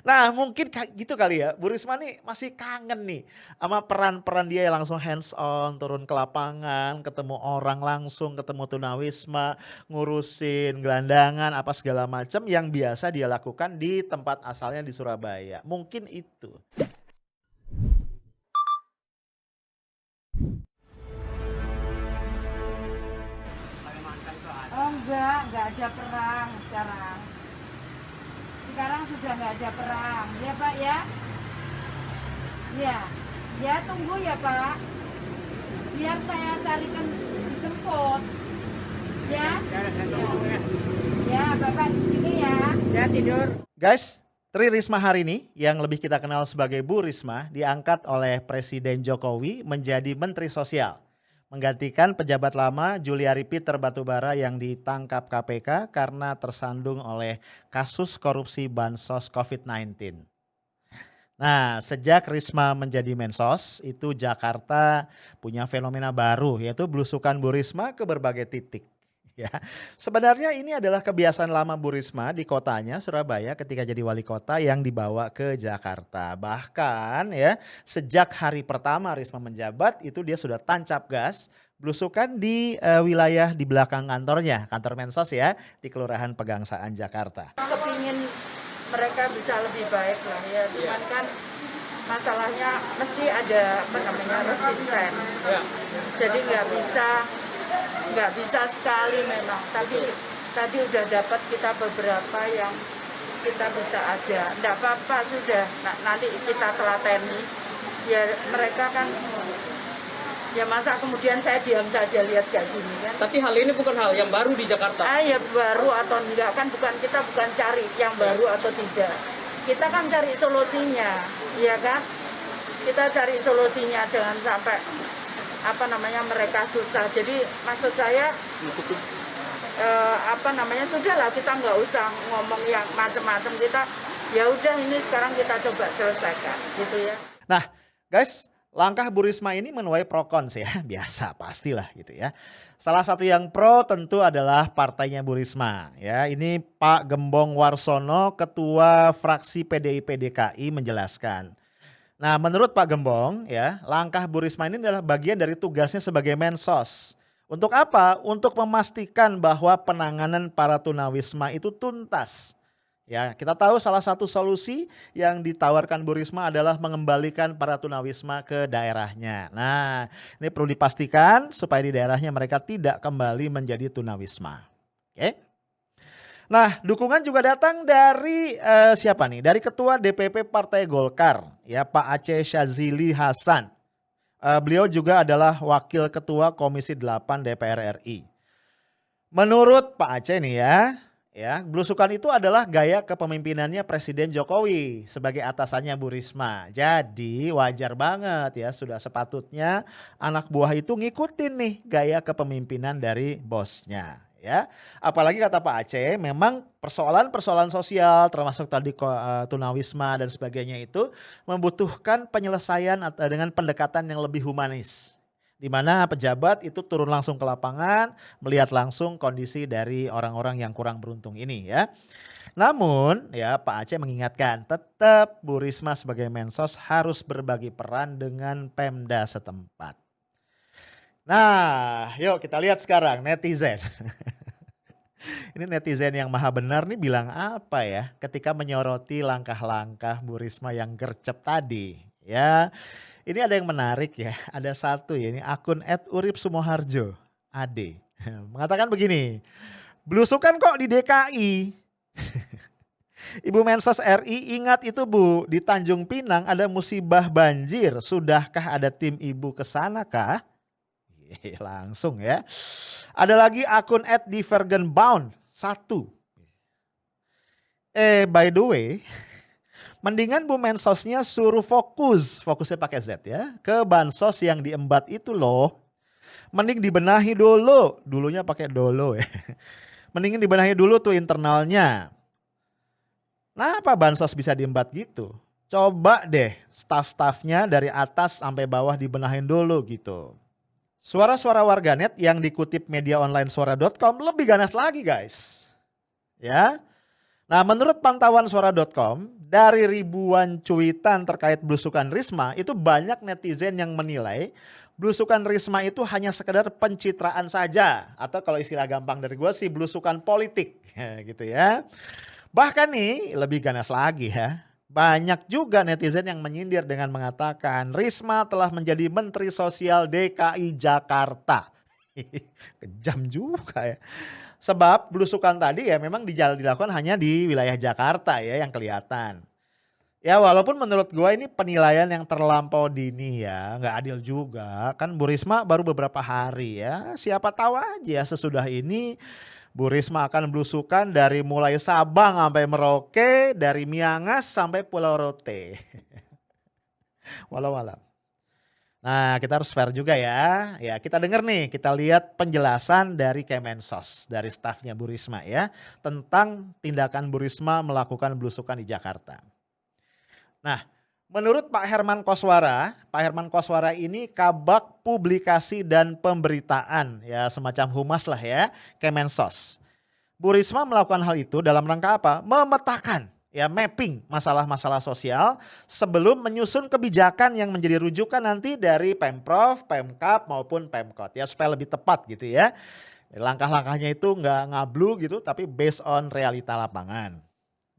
Nah mungkin gitu kali ya, Bu Risma nih masih kangen nih sama peran-peran dia yang langsung hands on, turun ke lapangan, ketemu orang langsung, ketemu tunawisma, ngurusin gelandangan, apa segala macam yang biasa dia lakukan di tempat asalnya di Surabaya. Mungkin itu. Oh enggak ada perang sekarang. Sekarang sudah nggak ada perang, ya Pak ya? Ya, ya tunggu ya Pak. Biar saya carikan dijemput. Ya, ya Bapak di sini ya. Ya tidur. Guys, Tri Risma hari ini yang lebih kita kenal sebagai Bu Risma diangkat oleh Presiden Jokowi menjadi Menteri Sosial. Menggantikan pejabat lama Juliari Peter Batubara yang ditangkap KPK karena tersandung oleh kasus korupsi bansos COVID-19. Nah, sejak Risma menjadi Mensos, itu Jakarta punya fenomena baru yaitu belusukan Bu Risma ke berbagai titik. Ya, sebenarnya ini adalah kebiasaan lama Bu Risma di kotanya Surabaya ketika jadi wali kota yang dibawa ke Jakarta. Bahkan ya, sejak hari pertama Risma menjabat itu dia sudah tancap gas belusukan di wilayah di belakang kantornya, kantor Mensos ya, di Kelurahan Pegangsaan Jakarta. Kepingin mereka bisa lebih baik lah ya, cuman kan masalahnya mesti ada apa namanya resisten. Jadi nggak bisa sekali memang, tapi tadi udah dapat kita beberapa yang kita bisa aja, nggak apa-apa sudah, nanti kita telateni, ya mereka kan, ya masa kemudian saya diam saja lihat kayak gini kan. Tapi hal ini bukan hal yang baru di Jakarta. Ya baru atau enggak kan kita bukan cari yang baru atau tidak, kita kan cari solusinya, ya kan, kita cari solusinya, jangan sampai apa namanya mereka susah. Jadi maksud saya apa namanya sudahlah, kita nggak usah ngomong yang macam-macam, kita ya udah ini sekarang kita coba selesaikan gitu ya. Nah, guys, langkah Bu Risma ini menuai pro cons ya, biasa pastilah gitu ya. Salah satu yang pro tentu adalah partainya Bu Risma ya. Ini Pak Gembong Warsono, Ketua Fraksi PDIP DKI menjelaskan. Nah, menurut Pak Gembong ya, langkah Bu Risma ini adalah bagian dari tugasnya sebagai Mensos. Untuk apa? Untuk memastikan bahwa penanganan para tunawisma itu tuntas. Ya, kita tahu salah satu solusi yang ditawarkan Bu Risma adalah mengembalikan para tunawisma ke daerahnya. Nah, ini perlu dipastikan supaya di daerahnya mereka tidak kembali menjadi tunawisma. Oke. Nah, dukungan juga datang dari siapa nih? Dari Ketua DPP Partai Golkar, ya Pak Aceh Syazili Hasan. Beliau juga adalah Wakil Ketua Komisi 8 DPR RI. Menurut Pak Aceh nih ya, belusukan itu adalah gaya kepemimpinannya Presiden Jokowi sebagai atasannya Bu Risma. Jadi wajar banget ya, sudah sepatutnya anak buah itu ngikutin nih gaya kepemimpinan dari bosnya. Ya, apalagi kata Pak Aceh, memang persoalan-persoalan sosial termasuk tadi tunawisma dan sebagainya itu membutuhkan penyelesaian dengan pendekatan yang lebih humanis, di mana pejabat itu turun langsung ke lapangan, melihat langsung kondisi dari orang-orang yang kurang beruntung ini ya. Namun ya Pak Aceh mengingatkan, tetap Bu Risma sebagai Mensos harus berbagi peran dengan Pemda setempat. Nah, yuk kita lihat sekarang netizen. Ini netizen yang maha benar nih bilang apa ya ketika menyoroti langkah-langkah Bu Risma yang gercep tadi. Ya, ini ada yang menarik ya. Ada satu ya, ini akun @uripsumoharjo AD. Mengatakan begini, belusukan kok di DKI. Ibu Mensos RI ingat itu Bu, di Tanjung Pinang ada musibah banjir. Sudahkah ada tim ibu ke sana kah? Langsung ya. Ada lagi akun @divergenbound 1. By the way, mendingan Bu Mensosnya suruh fokusnya pakai Z ya, ke bansos yang diembat itu loh. Mending dibenahi dulu, dulunya pakai dolo ya. Mendingin dibenahi dulu tuh internalnya. Nah, apa bansos bisa diembat gitu? Coba deh staf-stafnya dari atas sampai bawah dibenahin dulu gitu. Suara-suara warganet yang dikutip media online suara.com lebih ganas lagi guys. Ya. Nah, menurut pantauan suara.com, dari ribuan cuitan terkait belusukan Risma, itu banyak netizen yang menilai belusukan Risma itu hanya sekedar pencitraan saja. Atau kalau istilah gampang dari gue sih belusukan politik gitu ya. Bahkan nih lebih ganas lagi ya. Banyak juga netizen yang menyindir dengan mengatakan Risma telah menjadi Menteri Sosial DKI Jakarta. Kejam juga ya. Sebab belusukan tadi ya memang dilakukan hanya di wilayah Jakarta ya yang kelihatan. Ya walaupun menurut gua ini penilaian yang terlampau dini ya, nggak adil juga. Kan Bu Risma baru beberapa hari ya, siapa tahu aja sesudah ini Bu Risma akan belusukan dari mulai Sabang sampai Merauke, dari Miangas sampai Pulau Rote. Walau alam. Nah kita harus fair juga ya. Ya kita dengar nih, kita lihat penjelasan dari Kemensos, dari stafnya Bu Risma ya. Tentang tindakan Bu Risma melakukan belusukan di Jakarta. Nah menurut Pak Herman Koswara ini Kabak Publikasi dan Pemberitaan ya semacam humas lah ya Kemensos. Bu Risma melakukan hal itu dalam rangka apa? Memetakan ya mapping masalah-masalah sosial sebelum menyusun kebijakan yang menjadi rujukan nanti dari Pemprov, Pemkab maupun Pemkot ya supaya lebih tepat gitu ya. Langkah-langkahnya itu nggak ngablu gitu tapi based on realita lapangan.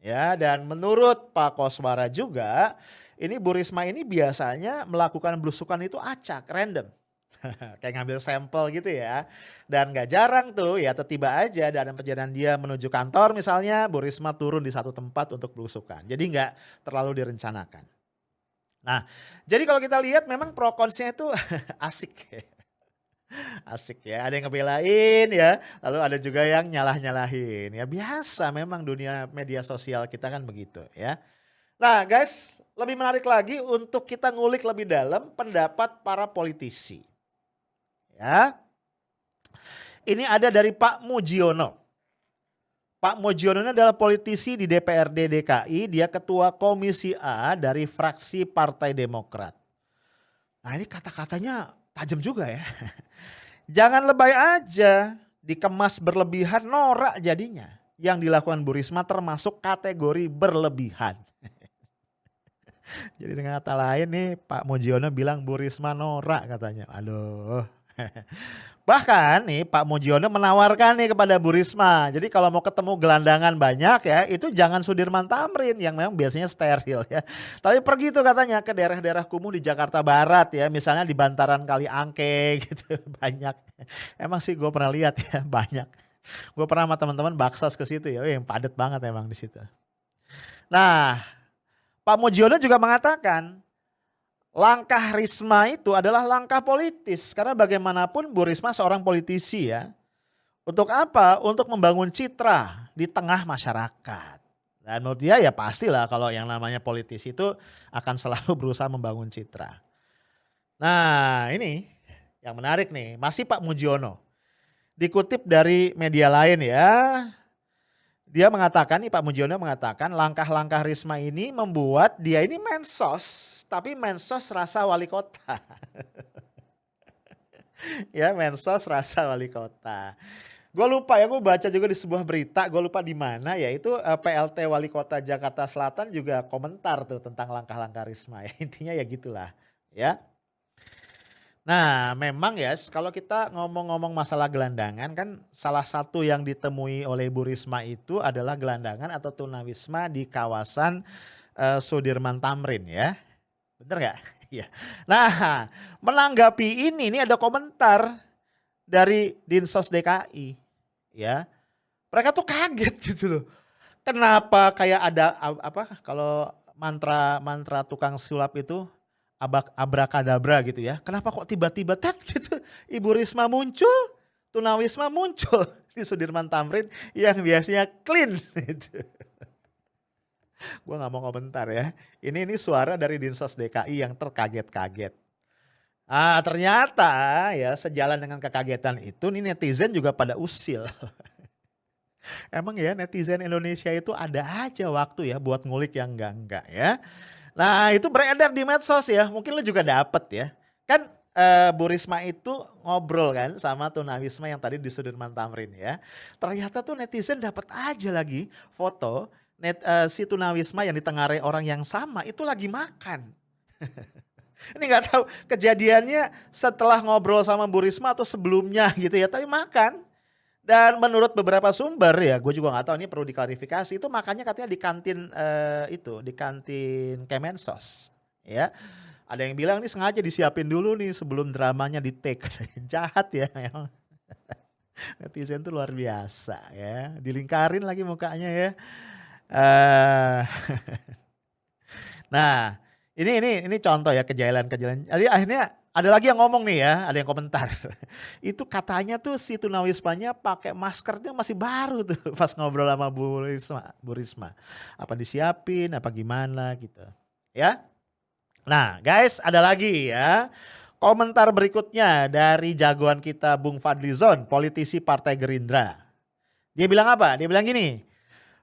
Ya dan menurut Pak Koswara juga ini Bu Risma ini biasanya melakukan belusukan itu acak, random. Kayak ngambil sampel gitu ya. Dan gak jarang tuh ya tiba aja dalam perjalanan dia menuju kantor misalnya Bu Risma turun di satu tempat untuk belusukan. Jadi gak terlalu direncanakan. Nah jadi kalau kita lihat memang pro konnya itu asik. Asik ya, ada yang ngebelain ya, lalu ada juga yang nyalah-nyalahin ya biasa memang dunia media sosial kita kan begitu ya. Nah guys lebih menarik lagi untuk kita ngulik lebih dalam pendapat para politisi. Ya, ini ada dari Pak Mujiono. Pak Mujiono ini adalah politisi di DPRD DKI, dia ketua Komisi A dari fraksi Partai Demokrat. Nah ini kata-katanya tajam juga ya. Jangan lebay aja, dikemas berlebihan norak jadinya. Yang dilakukan Bu Risma termasuk kategori berlebihan. Jadi dengan kata lain nih Pak Mujiono bilang Bu Risma norak katanya. Aduh. Bahkan nih Pak Mujiono menawarkan nih kepada Bu Risma. Jadi kalau mau ketemu gelandangan banyak ya itu jangan Sudirman Tamrin yang memang biasanya steril ya. Tapi pergi tuh katanya ke daerah-daerah kumuh di Jakarta Barat ya. Misalnya di bantaran Kali Angke gitu banyak. Emang sih gue pernah lihat ya banyak. Gue pernah sama teman-teman baksos ke situ ya. Yang padat banget emang di situ. Nah Pak Mujiono juga mengatakan langkah Risma itu adalah langkah politis. Karena bagaimanapun Bu Risma seorang politisi ya. Untuk apa? Untuk membangun citra di tengah masyarakat. Dan menurut dia ya pastilah kalau yang namanya politisi itu akan selalu berusaha membangun citra. Nah ini yang menarik nih. Masih Pak Mujiono. Dikutip dari media lain ya. Dia mengatakan nih Pak Mujiono mengatakan langkah-langkah Risma ini membuat dia ini mensos. Tapi mensos rasa wali kota. Ya mensos rasa wali kota. Gue lupa ya, gue baca juga di sebuah berita, gue lupa di mana ya itu PLT Wali Kota Jakarta Selatan juga komentar tuh tentang langkah-langkah Risma ya. Intinya ya gitulah ya. Nah memang ya kalau kita ngomong-ngomong masalah gelandangan kan salah satu yang ditemui oleh Bu Risma itu adalah gelandangan atau tunawisma di kawasan Sudirman Tamrin ya. Bener gak? Iya. Nah menanggapi ini ada komentar dari Dinsos DKI ya. Mereka tuh kaget gitu loh. Kenapa kayak ada apa kalau mantra tukang sulap itu abrakadabra gitu ya. Kenapa kok tiba-tiba gitu Ibu Risma muncul, tunawisma muncul di Sudirman Tamrin yang biasanya clean gitu. Gue gak mau komentar ya. Ini suara dari Dinsos DKI yang terkaget-kaget. Ah ternyata ya sejalan dengan kekagetan itu nih netizen juga pada usil. Emang ya netizen Indonesia itu ada aja waktu ya buat ngulik yang enggak ya. Nah itu beredar di medsos ya, mungkin lo juga dapet ya. Kan Bu Risma itu ngobrol kan sama tunawisma yang tadi di Sudirman Tamrin ya. Ternyata tuh netizen dapat aja lagi foto si tunawisma yang ditengarai orang yang sama itu lagi makan. Ini nggak tahu kejadiannya setelah ngobrol sama Bu Risma atau sebelumnya gitu ya, tapi makan. Dan menurut beberapa sumber ya, gue juga nggak tahu, ini perlu diklarifikasi, itu makannya katanya di kantin di kantin Kemensos, ya. Ada yang bilang ini sengaja disiapin dulu nih sebelum dramanya di take. Jahat ya memang. Netizen tuh luar biasa ya, dilingkarin lagi mukanya ya. Eh, Nah, ini contoh ya kejailan-kejailan. Jadi akhirnya ada lagi yang ngomong nih ya, ada yang komentar. Itu katanya tuh si tunawismanya pakai maskernya masih baru tuh pas ngobrol sama Bu Risma. Apa disiapin, apa gimana gitu. Ya. Nah, guys, ada lagi ya. Komentar berikutnya dari jagoan kita Bung Fadlizon, politisi Partai Gerindra. Dia bilang apa? Dia bilang gini,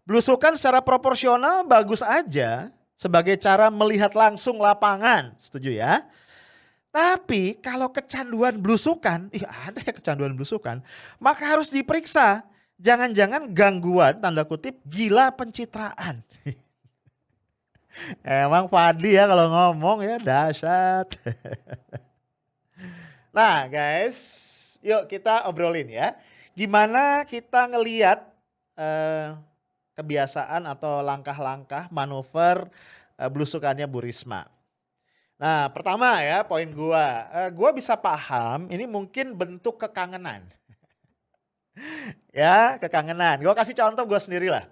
belusukan secara proporsional bagus aja sebagai cara melihat langsung lapangan. Setuju ya? Tapi kalau kecanduan belusukan, ada ya kecanduan belusukan, maka harus diperiksa. Jangan-jangan gangguan, tanda kutip, gila pencitraan. Emang Fadli ya kalau ngomong ya dahsyat. Nah guys, yuk kita obrolin ya. Gimana kita ngeliat kebiasaan atau langkah-langkah manuver belusukannya Bu Risma. Nah pertama ya poin gua bisa paham ini mungkin bentuk kekangenan. Ya kekangenan, gua kasih contoh gua sendiri lah.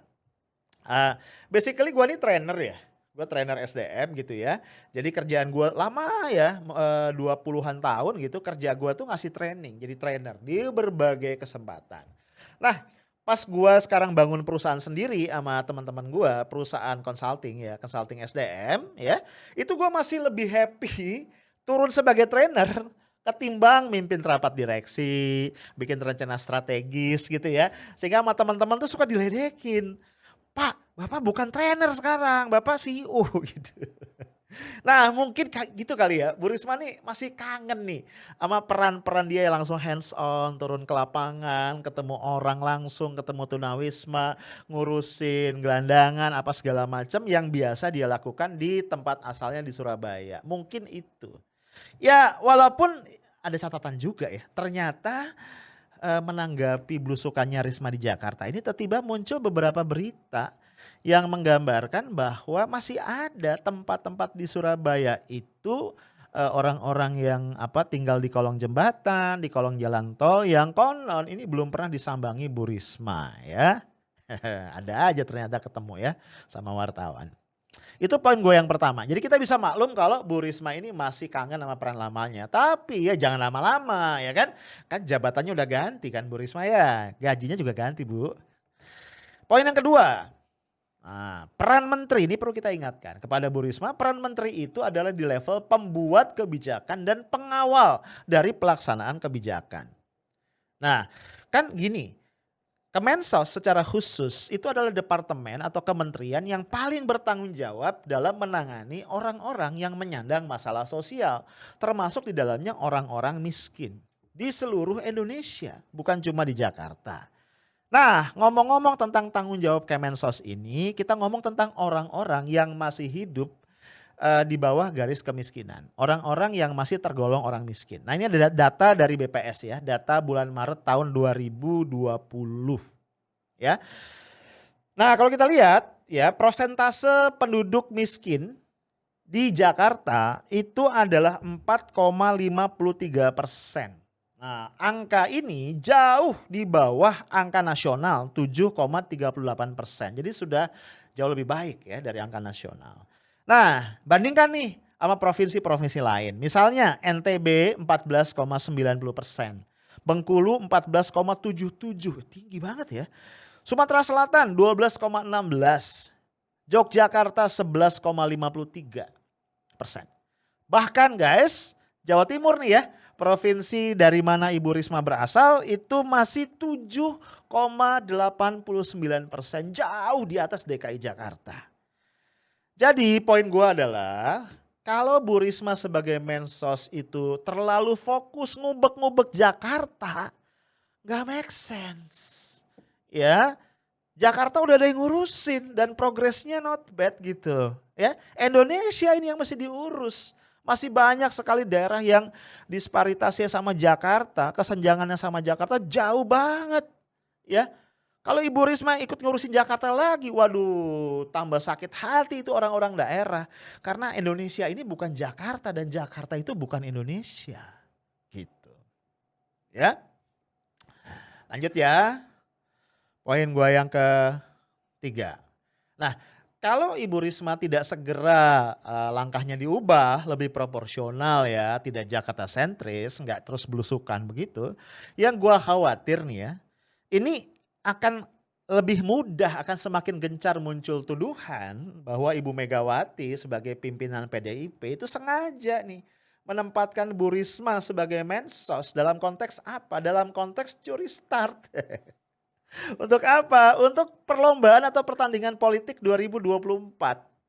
Basically gua ini trainer ya. Gue trainer SDM gitu ya. Jadi kerjaan gue lama ya, 20-an tahun gitu. Kerja gue tuh ngasih training, jadi trainer di berbagai kesempatan. Nah pas gue sekarang bangun perusahaan sendiri sama teman-teman gue, perusahaan consulting ya, consulting SDM ya. Itu gue masih lebih happy turun sebagai trainer ketimbang mimpin rapat direksi, bikin rencana strategis gitu ya. Sehingga sama teman-teman tuh suka diledekin. Pak, Bapak bukan trainer sekarang, Bapak CEO gitu. Nah mungkin gitu kali ya, Bu Risma nih masih kangen nih sama peran-peran dia yang langsung hands on, turun ke lapangan, ketemu orang langsung, ketemu tunawisma, ngurusin gelandangan, apa segala macam yang biasa dia lakukan di tempat asalnya di Surabaya. Mungkin itu. Ya walaupun ada catatan juga ya, ternyata menanggapi belusukannya Risma di Jakarta ini tiba-tiba muncul beberapa berita yang menggambarkan bahwa masih ada tempat-tempat di Surabaya itu orang-orang yang tinggal di kolong jembatan, di kolong jalan tol yang konon ini belum pernah disambangi Bu Risma ya. Ada aja ternyata ketemu ya sama wartawan. Itu poin gue yang pertama. Jadi kita bisa maklum kalau Bu Risma ini masih kangen sama peran lamanya. Tapi ya jangan lama-lama ya kan. Kan jabatannya udah ganti kan Bu Risma ya. Gajinya juga ganti Bu. Poin yang kedua. Nah, peran menteri ini perlu kita ingatkan kepada Bu Risma. Peran menteri itu adalah di level pembuat kebijakan dan pengawal dari pelaksanaan kebijakan. Nah kan gini. Kemensos secara khusus itu adalah departemen atau kementerian yang paling bertanggung jawab dalam menangani orang-orang yang menyandang masalah sosial. Termasuk di dalamnya orang-orang miskin di seluruh Indonesia, bukan cuma di Jakarta. Nah ngomong-ngomong tentang tanggung jawab Kemensos ini, kita ngomong tentang orang-orang yang masih hidup di bawah garis kemiskinan. Orang-orang yang masih tergolong orang miskin. Nah ini ada data dari BPS ya, data bulan Maret tahun 2020 ya. Nah kalau kita lihat ya persentase penduduk miskin di Jakarta itu adalah 4,53%. Nah angka ini jauh di bawah angka nasional 7,38%. Jadi sudah jauh lebih baik ya dari angka nasional. Nah bandingkan nih sama provinsi-provinsi lain. Misalnya NTB 14,90%. Bengkulu 14,77. Tinggi banget ya. Sumatera Selatan 12,16. Yogyakarta 11,53%. Bahkan guys Jawa Timur nih ya. Provinsi dari mana Ibu Risma berasal itu masih 7,89%. Jauh di atas DKI Jakarta. Jadi poin gue adalah kalau Bu Risma sebagai Mensos itu terlalu fokus ngubek-ngubek Jakarta, gak make sense. Ya, Jakarta udah ada yang ngurusin dan progresnya not bad gitu ya. Indonesia ini yang mesti diurus. Masih banyak sekali daerah yang disparitasnya sama Jakarta, kesenjangannya sama Jakarta jauh banget ya. Kalau Ibu Risma ikut ngurusin Jakarta lagi, waduh tambah sakit hati itu orang-orang daerah. Karena Indonesia ini bukan Jakarta dan Jakarta itu bukan Indonesia gitu ya. Lanjut ya. Poin gue yang ketiga. Nah, kalau Ibu Risma tidak segera langkahnya diubah, lebih proporsional ya, tidak Jakarta sentris, nggak terus belusukan begitu. Yang gue khawatir nih ya, ini akan lebih mudah, akan semakin gencar muncul tuduhan bahwa Ibu Megawati sebagai pimpinan PDIP itu sengaja nih menempatkan Bu Risma sebagai mensos dalam konteks apa? Dalam konteks curi start. Untuk apa? Untuk perlombaan atau pertandingan politik 2024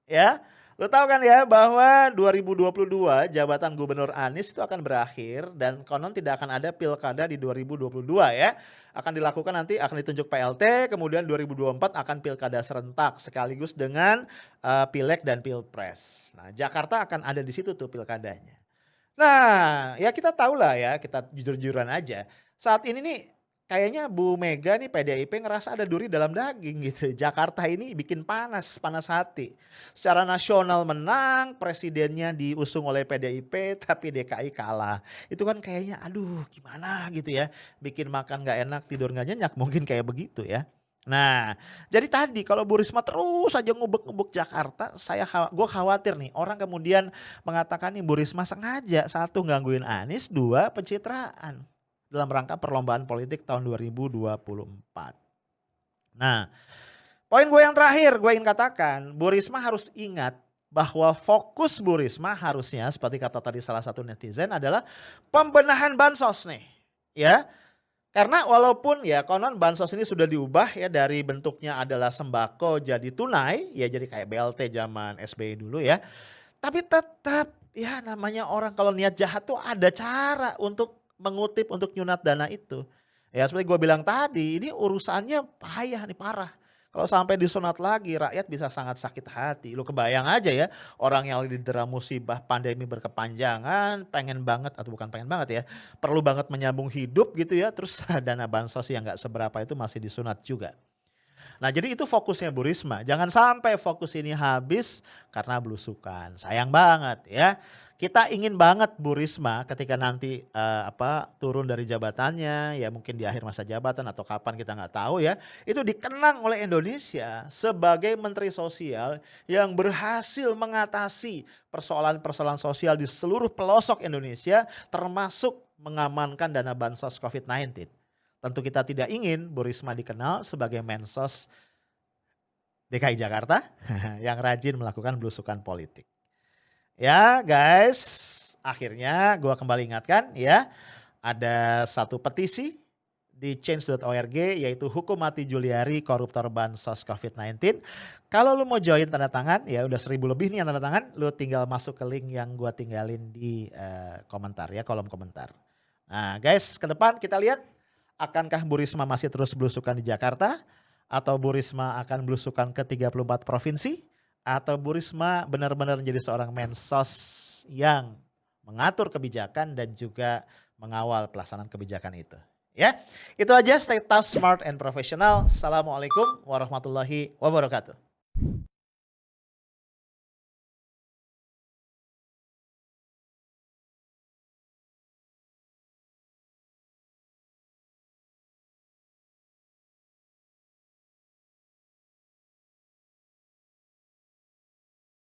ya. Lo tahu kan ya bahwa 2022 jabatan Gubernur Anies itu akan berakhir dan konon tidak akan ada pilkada di 2022 ya. Akan dilakukan nanti, akan ditunjuk PLT, kemudian 2024 akan pilkada serentak sekaligus dengan pileg dan pilpres. Nah, Jakarta akan ada di situ tuh pilkadanya. Nah, ya kita tahu lah ya, kita jujur-jujuran aja. Saat ini nih kayaknya Bu Mega nih PDIP ngerasa ada duri dalam daging gitu. Jakarta ini bikin panas hati. Secara nasional menang, presidennya diusung oleh PDIP tapi DKI kalah. Itu kan kayaknya aduh gimana gitu ya. Bikin makan gak enak, tidur gak nyenyak, mungkin kayak begitu ya. Nah, jadi tadi kalau Bu Risma terus aja ngubek-ngubek Jakarta, gue khawatir nih orang kemudian mengatakan nih Bu Risma sengaja, satu gangguin Anies, dua pencitraan dalam rangka perlombaan politik tahun 2024. Nah, poin gue yang terakhir gue ingin katakan, Bu Risma harus ingat bahwa fokus Bu Risma harusnya seperti kata tadi salah satu netizen adalah pembenahan bansos nih. Ya, karena walaupun ya konon bansos ini sudah diubah ya dari bentuknya adalah sembako jadi tunai, ya jadi kayak BLT zaman SBY dulu ya. Tapi tetap ya namanya orang kalau niat jahat tuh ada cara untuk mengutip untuk nyunat dana itu. Ya seperti gue bilang tadi, ini urusannya payah nih, parah. Kalau sampai disunat lagi, rakyat bisa sangat sakit hati. Lu kebayang aja ya, orang yang didera musibah pandemi berkepanjangan, pengen banget, atau bukan pengen banget ya, perlu banget menyambung hidup gitu ya, terus dana bansos yang gak seberapa itu masih disunat juga. Nah jadi itu fokusnya Bu Risma, jangan sampai fokus ini habis karena belusukan, sayang banget ya. Kita ingin banget Bu Risma ketika nanti turun dari jabatannya, ya mungkin di akhir masa jabatan atau kapan kita nggak tahu ya, itu dikenang oleh Indonesia sebagai Menteri Sosial yang berhasil mengatasi persoalan-persoalan sosial di seluruh pelosok Indonesia, termasuk mengamankan dana bansos COVID-19. Tentu kita tidak ingin Bu Risma dikenal sebagai mensos DKI Jakarta yang rajin melakukan belusukan politik. Ya guys, akhirnya gue kembali ingatkan ya, ada satu petisi di change.org yaitu hukum mati Juliari koruptor bansos COVID-19. Kalau lu mau join tanda tangan, ya udah 1000 lebih nih yang tanda tangan, lu tinggal masuk ke link yang gue tinggalin di komentar ya, kolom komentar. Nah guys, ke depan kita lihat akankah Bu Risma masih terus belusukan di Jakarta, atau Bu Risma akan belusukan ke 34 provinsi, atau Bu Risma benar-benar menjadi seorang mensos yang mengatur kebijakan dan juga mengawal pelaksanaan kebijakan itu. Ya, itu aja. Stay tough, smart, and professional. Assalamualaikum warahmatullahi wabarakatuh.